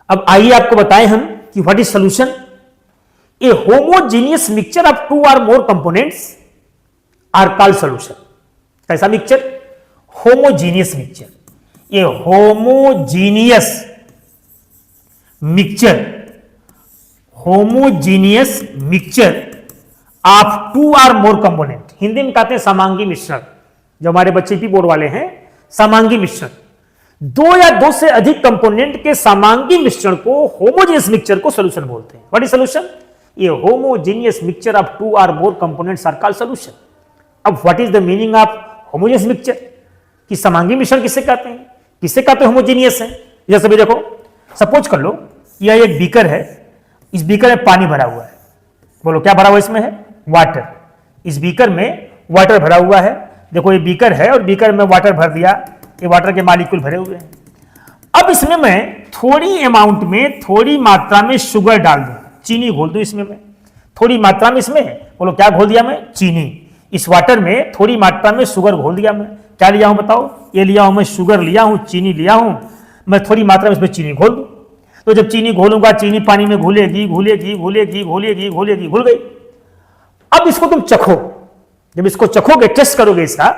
अब आइए आपको बताएं हम कि what is solution. A homogeneous mixture of two or more components are called solution. कैसा मिक्सचर? Homogeneous mixture. ये homogeneous mixture, homogeneous mixture of two or more component, Hindi में कहते हैं समांगी मिश्रण। जो हमारे बच्चे भी बोर्ड वाले हैं, समांगी मिश्रण, दो या दो से अधिक कंपोनेंट के समांगी मिश्रण को होमोजीनियस मिक्सचर को सोल्यूशन बोलते हैं। What is solution? ये homogeneous mixture of two or more components are called solution. अब what is the meaning of homogeneous mixture? कि समांगी मिश्रण किसे कहते हैं, किसे कहते हैं होमोजीनियस है? जैसे भी देखो, सपोज कर लो यह एक बीकर है, इस बीकर में पानी भरा हुआ है। बोलो क्या भरा हुआ इसमें है? वाटर। इस बीकर में वाटर भरा हुआ है। देखो ये बीकर है और बीकर में वाटर भर दिया, ये वाटर के मॉलिक्यूल भरे हुए हैं। अब इसमें मैं थोड़ी अमाउंट में, थोड़ी मात्रा में शुगर डाल दूं, चीनी घोल दूं इसमें मैं, थोड़ी मात्रा में इसमें, बोलो क्या घोल दिया मैं? चीनी। इस वाटर में थोड़ी मात्रा में शुगर घोल दिया मैं। क्या लिया हूं बताओ? ये लिया हूं मैं, शुगर लिया हूं, चीनी लिया हूं, मैं थोड़ी मात्रा में इसमें चीनी घोल दूं। तो जब चीनी घोलूंगा, चीनी पानी में घुलेगी घुलेगी घुलेगी घुलेगी घुलेगी, घुल गई। अब इसको तुम चखो, जब इसको चखोगे, टेस्ट करोगे इसका,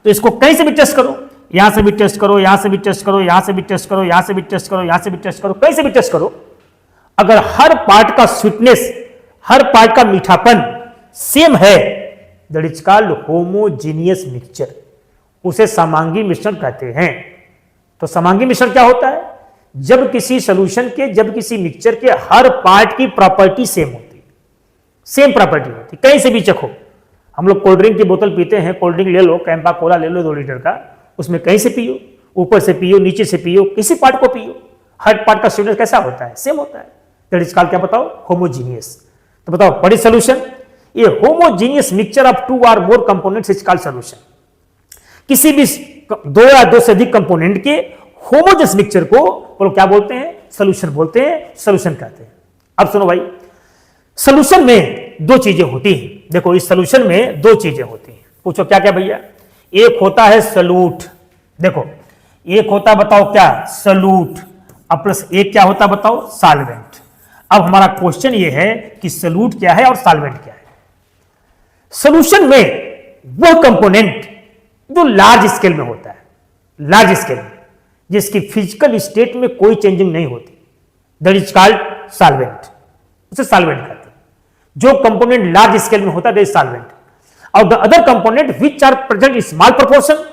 तो इसको कहीं से भी टेस्ट करो, यहां से भी टेस्ट करो, यहां से भी टेस्ट करो, यहां से भी टेस्ट करो, यहां से भी टेस्ट करो, यहां से भी टेस्ट करो, कहीं से भी टेस्ट करो, अगर हर पार्ट का स्वीटनेस, हर पार्ट का मीठापन सेम है, that is called homogeneous mixture. उसे समांगी मिश्रण कहते हैं। तो समांगी मिश्रण क्या होता है? जब किसी सॉल्यूशन के, जब किसी मिक्सचर के हर पार्ट की प्रॉपर्टी सेम होती है, सेम प्रॉपर्टी होती है। कहीं से भी चखो, हम लोग कोल्ड ड्रिंक की बोतल पीते हैं, कोल्ड ड्रिंक ले लो, कैंपा कोला ले लो 2 लीटर का, उसमें कहीं से पियो, ऊपर से पियो, नीचे से पियो, किसी पार्ट को पियो, हर पार्ट का स्वीटनेस कैसा होता है? सेम होता है। दैट इज कॉल्ड क्या बताओ? होमोजीनियस। तो बताओ व्हाट इज सोल्यूशन? ये homogeneous mixture of two or more components is called solution. किसी भी दो या दो से अधिक कंपोनेंट के होमोजीनियस मिक्सचर को बोलो क्या बोलते हैं? सोल्यूशन बोलते हैं, सोल्यूशन कहते हैं। अब सुनो भाई, सोल्यूशन में दो चीजें होती हैं। देखो इस सोल्यूशन में दो चीजें होती हैं। पूछो क्या क्या भैया? एक होता है सॉल्यूट, देखो एक होता बताओ क्या? सॉल्यूट। अब प्लस एक क्या होता बताओ? सॉल्वेंट। अब हमारा क्वेश्चन ये है कि सॉल्यूट क्या है और सॉल्वेंट क्या है? सोल्यूशन में वो कंपोनेंट जो लार्ज स्केल में होता है, लार्ज स्केल में, जिसकी फिजिकल स्टेट में कोई चेंजिंग नहीं होती, दैट इज कॉल्ड सॉल्वेंट। उसे सॉल्वेंट कहते हैं। जो कंपोनेंट लार्ज स्केल में होता है दैट इज सॉल्वेंट। और the other component which are present in small proportion,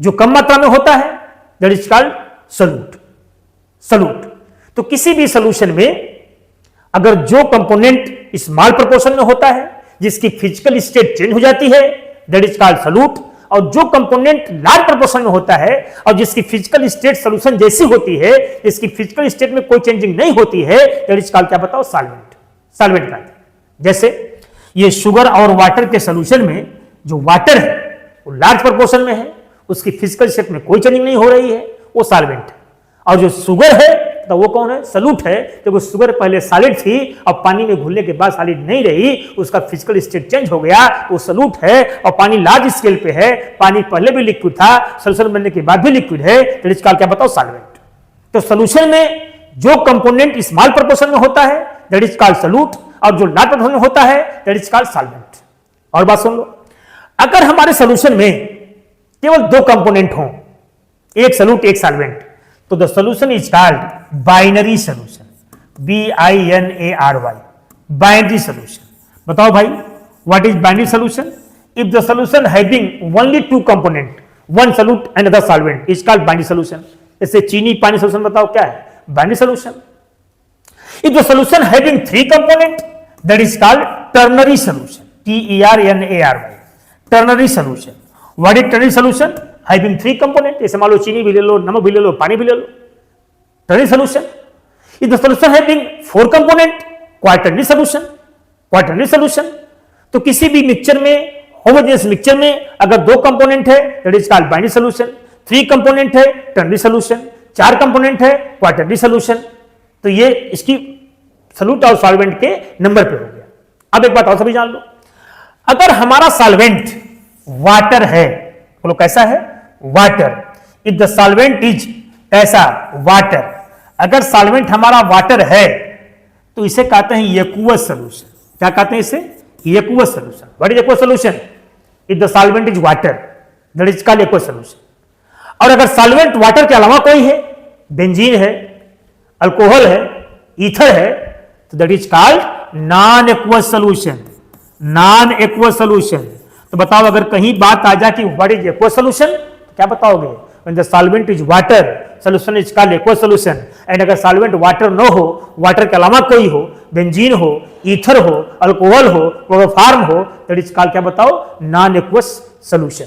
जो कम मात्रा में होता है, that is called solute. Solute. तो किसी भी सोल्यूशन में अगर जो कंपोनेंट स्मॉल प्रोपोर्शन में होता है, जिसकी फिजिकल स्टेट चेंज हो जाती है, दैट इज कॉल्ड सोल्यूट। और जो कंपोनेंट लार्ज प्रोपोर्शन में होता है और जिसकी फिजिकल स्टेट सोल्यूशन जैसी होती है, जिसकी फिजिकल स्टेट में कोई चेंजिंग नहीं होती है, दैट इज कॉल्ड क्या बताओ? सॉल्वेंट। सॉल्वेंट कहते हैं। जैसे ये शुगर और वाटर के सोल्यूशन में जो वाटर है वो लार्ज प्रोपोर्शन में है, उसकी फिजिकल स्टेट में कोई चेंजिंग नहीं हो रही है, वो सॉल्वेंट है। और जो शुगर है तो वो कौन है? सोल्यूट है। तो वो शुगर पहले सॉलिड थी और पानी में घुलने के बाद सॉलिड नहीं रही, उसका फिजिकल स्टेट चेंज हो गया, वो सोल्यूट है। और पानी लार्ज स्केल पे है, पानी पहले भी लिक्विड था, सोल्यूशन बनने के बाद भी लिक्विड है, तो इसका क्या बताओ? सॉल्वेंट। तो सोल्यूशन में जो कंपोनेंट स्मॉल प्रोपोर्शन में होता है दैट इज कॉल्ड सोल्यूट, और जो लार्ज प्रोपोर्शन में होता है दैट इज कॉल्ड सॉल्वेंट। और बात सुन लो, अगर हमारे सोल्यूशन में केवल दो कंपोनेंट हो, एक सोल्यूट एक सॉल्वेंट, तो the solution is called binary solution. BINARY, binary solution. बताओ भाई what is binary solution? If the solution having only two component, one solute and other solvent, is called binary solution. जैसे चीनी पानी solution, बताओ क्या है? Binary solution. If the solution having 3 component, that is called ternary solution. TERNARY, ternary solution. What is ternary solution? Having 3 component, जैसे मान लो चीनी भी ले लो, नमक भी ले लो, पानी भी ले लो, ternary solution. If the solution having 4 component, quaternary solution. Quaternary solution. तो किसी भी मिक्सचर में, होमोजेनियस मिक्सचर में अगर 2 कंपोनेंट है that is called binary solution, 3 component है टर्नरी सोल्यूशन, 4 कंपोनेंट है क्वार्टरनी सोल्यूशन। तो ये इसकी सोल्यूट और सॉल्वेंट के नंबर पे हो गया। अब एक बात और सभी जान लो, अगर हमारा सॉल्वेंट वाटर है, बोलो कैसा है? Water. If the solvent is ऐसा वाटर, अगर सॉल्वेंट हमारा वाटर है तो इसे कहते हैं एक्वस सॉल्यूशन। क्या कहते हैं इसे? Aqueous solution. What is aqueous solution? If the solvent is water that is called aqueous solution. और अगर सॉल्वेंट वाटर के अलावा कोई है, बेंजीन है, अल्कोहल है, ईथर है, तो that is called non aqueous solution. Non aqueous solution. तो बताओ अगर कहीं बात आ जाए कि व्हाट इज एक्वस सॉल्यूशन, तो क्या बताओगे? When the solvent is water solution is called aqueous solution. And अगर सॉल्वेंट वाटर न हो, वाटर के अलावा कोई हो, बेंजीन हो, ईथर हो, अल्कोहल हो, क्लोरोफॉर्म हो, दैट इज कॉल्ड क्या बताओ? Non aqueous solution.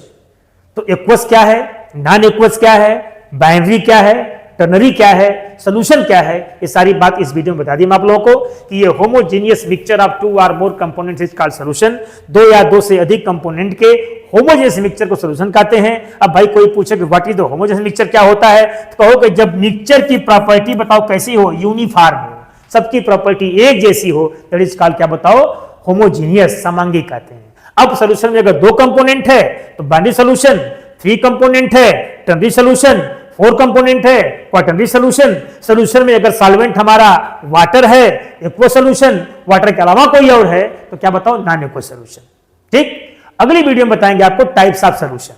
तो एक्वस क्या है, नॉन एक्वस क्या है, बाइनरी क्या है, टर्नरी क्या है, सॉल्यूशन क्या है, ये सारी बात इस वीडियो में बता दी मैं आप लोगों को कि ये होमोजेनियस मिक्सचर ऑफ 2 और मोर कंपोनेंट्स इज कॉल्ड सॉल्यूशन। 2 या 2 से अधिक कंपोनेंट के होमोजेनियस मिक्सचर को सॉल्यूशन कहते हैं। अब भाई कोई पूछे कि what is the homogeneous mixture, क्या होता है, तो कहो कि जब मिक्सचर की प्रॉपर्टी बताओ कैसी हो, यूनिफॉर्म हो, सबकी प्रॉपर्टी एक जैसी हो, दैट इज कॉल्ड क्या बताओ? होमोजेनियस, समांगी कहते हैं। अब सॉल्यूशन में अगर 2 कंपोनेंट है तो बाइनरी सॉल्यूशन, 3 कंपोनेंट है टर्नरी सॉल्यूशन, 4 कंपोनेंट है क्वाटरनरी सॉल्यूशन। सॉल्यूशन में अगर सॉल्वेंट हमारा वाटर है, एक्वस सॉल्यूशन, वाटर के अलावा कोई और है, तो क्या बताओ? Non aqueous solution. ठीक, अगली वीडियो में बताएंगे आपको टाइप्स ऑफ सॉल्यूशन।